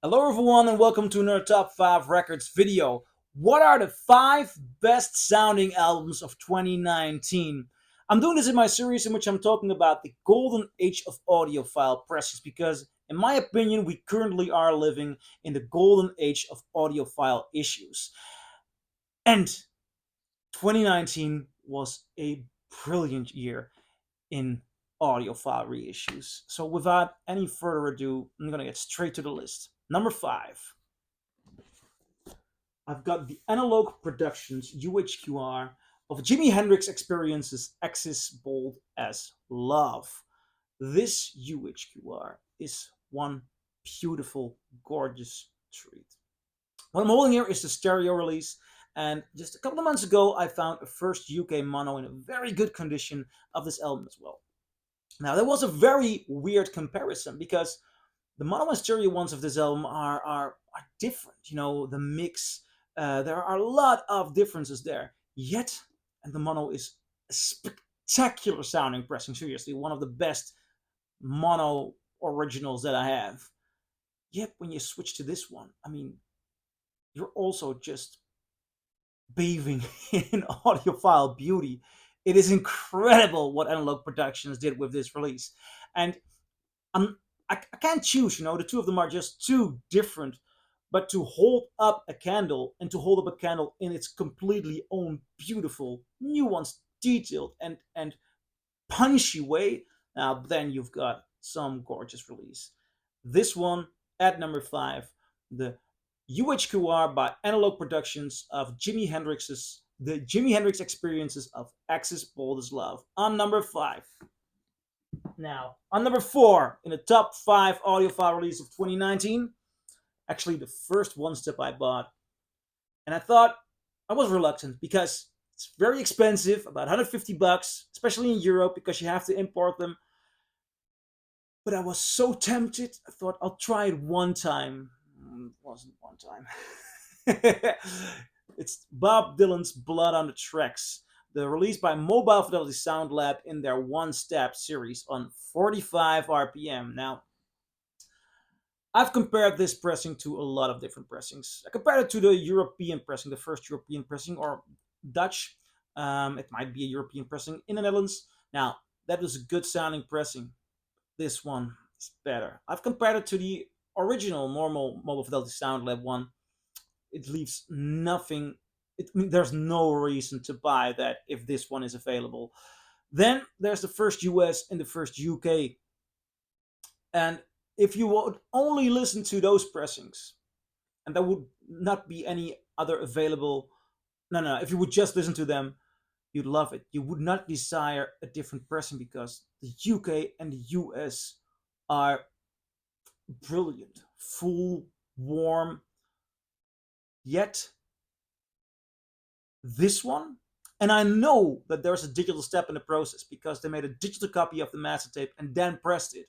Hello everyone and welcome to another Top 5 Records video. What are the 5 best sounding albums of 2019? I'm doing this in my series in which I'm talking about the golden age of audiophile presses because in my opinion we currently are living in the golden age of audiophile issues. And 2019 was a brilliant year in audiophile reissues. So without any further ado, I'm going to get straight to the list. Number 5. I've got the Analogue Productions UHQR of Jimi Hendrix Experiences Axis Bold as Love. This UHQR is one beautiful, gorgeous treat. What I'm holding here is the stereo release, and just a couple of months ago, I found a first UK mono in a very good condition of this album as well. Now, there was a very weird comparison because the mono and stereo ones of this album are different. You know, the mix, there are a lot of differences there. Yet, and the mono is a spectacular sounding pressing. Seriously, one of the best mono originals that I have. Yet, when you switch to this one, I mean, you're also just bathing in audiophile beauty. It is incredible what Analogue Productions did with this release, and I'm I can't choose. You know, the two of them are just too different. But to hold up a candle and to hold up a candle in its completely own beautiful, nuanced, detailed, and punchy way, now then you've got some gorgeous release. This one at number 5, the UHQR by Analogue Productions of Jimi Hendrix's the Jimi Hendrix Experiences of Axis Bold as Love on number 5. Now, on number 4 in the top 5 audiophile release of 2019, actually the first one step I bought, and I thought I was reluctant because it's very expensive, about 150 bucks, especially in Europe because you have to import them. But I was so tempted, I thought I'll try it one time. It wasn't one time. It's Bob Dylan's Blood on the Tracks, the release by Mobile Fidelity Sound Lab in their One Step series on 45 RPM. Now, I've compared this pressing to a lot of different pressings. I compared it to the European pressing, the first European pressing, or Dutch. It might be a European pressing in the Netherlands. Now, that was a good sounding pressing. This one is better. I've compared it to the original normal Mobile Fidelity Sound Lab one. It leaves nothing. There's no reason to buy that if this one is available. Then there's the first US and the first UK. And if you would only listen to those pressings, and there would not be any other available, no, if you would just listen to them, you'd love it. You would not desire a different pressing because the UK and the US are brilliant, full, warm. Yet, this one, and I know that there's a digital step in the process because they made a digital copy of the master tape and then pressed it.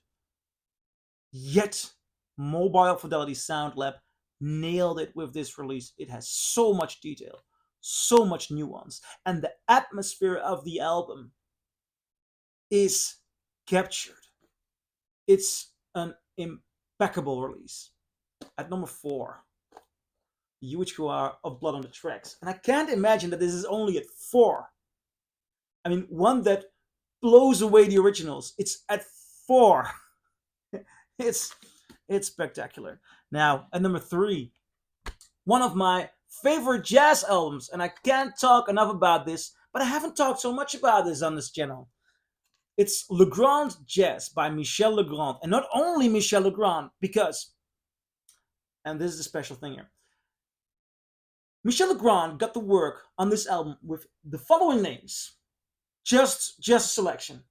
Yet, Mobile Fidelity Sound Lab nailed it with this release. It has so much detail, so much nuance, and the atmosphere of the album is captured. It's an impeccable release. At number 4, UHQR of Blood on the Tracks. And I can't imagine that this is only at 4. I mean, one that blows away the originals. It's at 4. It's spectacular. Now, at number 3, one of my favorite jazz albums, and I can't talk enough about this, but I haven't talked so much about this on this channel. It's Legrand Jazz by Michel Legrand, and not only Michel Legrand, because, and this is a special thing here, Michel Legrand got to work on this album with the following names, just a selection: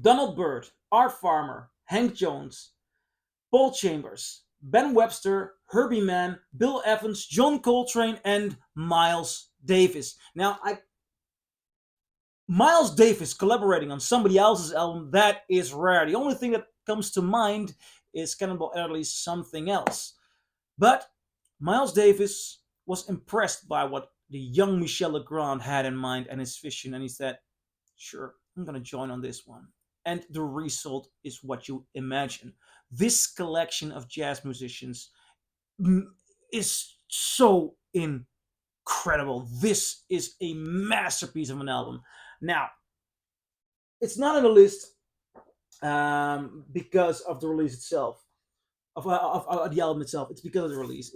Donald Byrd, Art Farmer, Hank Jones, Paul Chambers, Ben Webster, Herbie Mann, Bill Evans, John Coltrane, and Miles Davis. Now, Miles Davis collaborating on somebody else's album, that is rare. The only thing that comes to mind is Cannonball Adderley's Something Else. But Miles Davis was impressed by what the young Michel Legrand had in mind and his vision, and he said, sure, I'm going to join on this one. And the result is what you imagine. This collection of jazz musicians is so incredible. This is a masterpiece of an album. Now, it's not on the list because of the release itself, of the album itself. It's because of the release.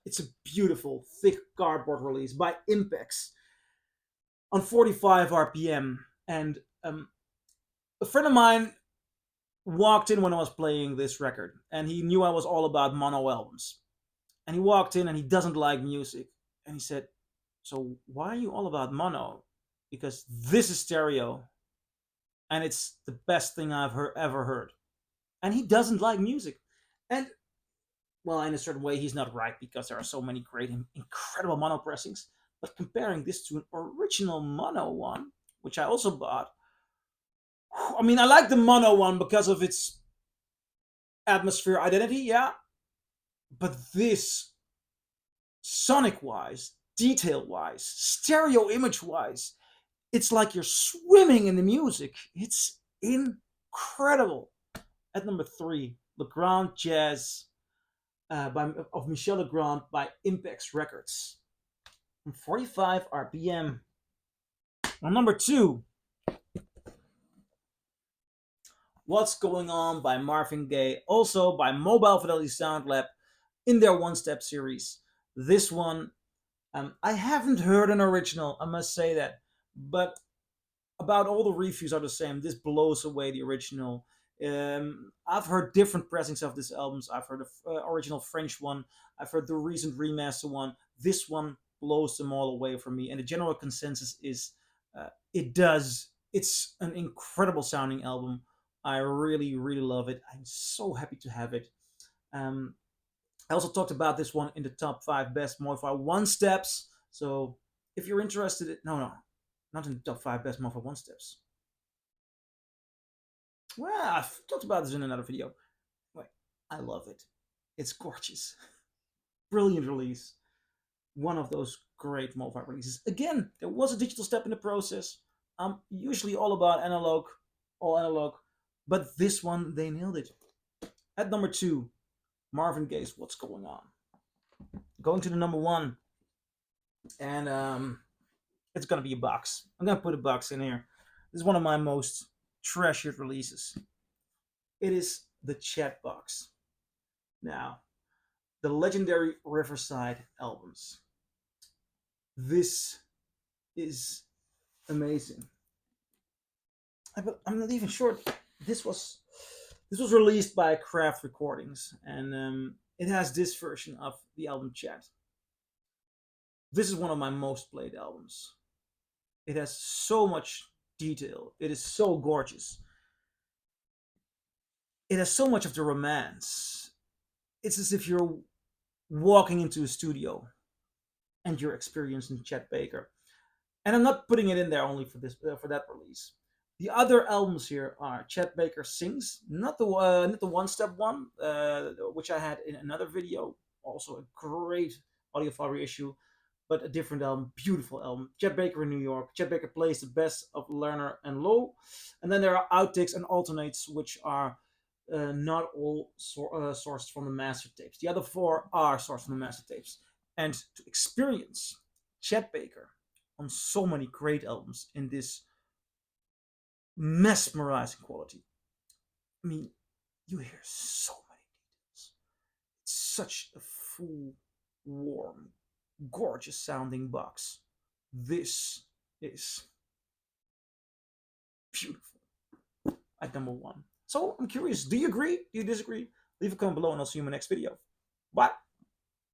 It's a beautiful, thick cardboard release by Impex on 45 RPM. And a friend of mine walked in when I was playing this record, and he knew I was all about mono albums. And he walked in, and he doesn't like music, and he said, "So why are you all about mono? Because this is stereo, and it's the best thing I've ever heard." And he doesn't like music, and well, in a certain way, he's not right because there are so many great and incredible mono pressings. But comparing this to an original mono one, which I also bought, I mean, I like the mono one because of its atmosphere identity, yeah. But this, sonic wise, detail wise, stereo image wise, it's like you're swimming in the music. It's incredible. At number 3, Legrand Jazz of Michel Legrand by Impex Records. 45 RPM. On number 2, What's Going On by Marvin Gaye, also by Mobile Fidelity Sound Lab in their One Step series. This one, I haven't heard an original, I must say that, but about all the reviews are the same. This blows away the original. I've heard different pressings of this albums. I've heard the original French one. I've heard the recent remaster one. This one blows them all away for me. And the general consensus is it's an incredible sounding album. I really, really love it. I'm so happy to have it. I also talked about this one in the top 5 best Mo-Fi one steps. So if you're interested, no, not in the top 5 best Mo-Fi one steps. Well, I've talked about this in another video. Wait, I love it. It's gorgeous. Brilliant release. One of those great Mo-Fi releases. Again, there was a digital step in the process. I'm usually all about analog, all analog, but this one, they nailed it. At number 2, Marvin Gaye's What's Going On. Going to the number 1, and it's gonna be a box. I'm gonna put a box in here. This is one of my most treasured releases. It is the Chat Box. Now, the legendary Riverside albums. This is amazing. I'm not even sure. This was released by Craft Recordings, and it has this version of the album Chat. This is one of my most played albums. It has so much detail. It is so gorgeous. It has so much of the romance. It's as if you're walking into a studio and you're experiencing Chet Baker. And I'm not putting it in there only for that release. The other albums here are Chet Baker Sings, not the one step one, which I had in another video. Also a great audiophile reissue, but a different album, beautiful album. Chet Baker in New York. Chet Baker plays the best of Lerner and Lowe, and then there are outtakes and alternates, which are not all sourced from the master tapes. The other 4 are sourced from the master tapes. And to experience Chet Baker on so many great albums in this mesmerizing quality. I mean, you hear so many details. It's such a full, warm, gorgeous sounding box. This is beautiful. At number 1. So I'm curious, do you agree? Do you disagree? Leave a comment below and I'll see you in my next video. Bye.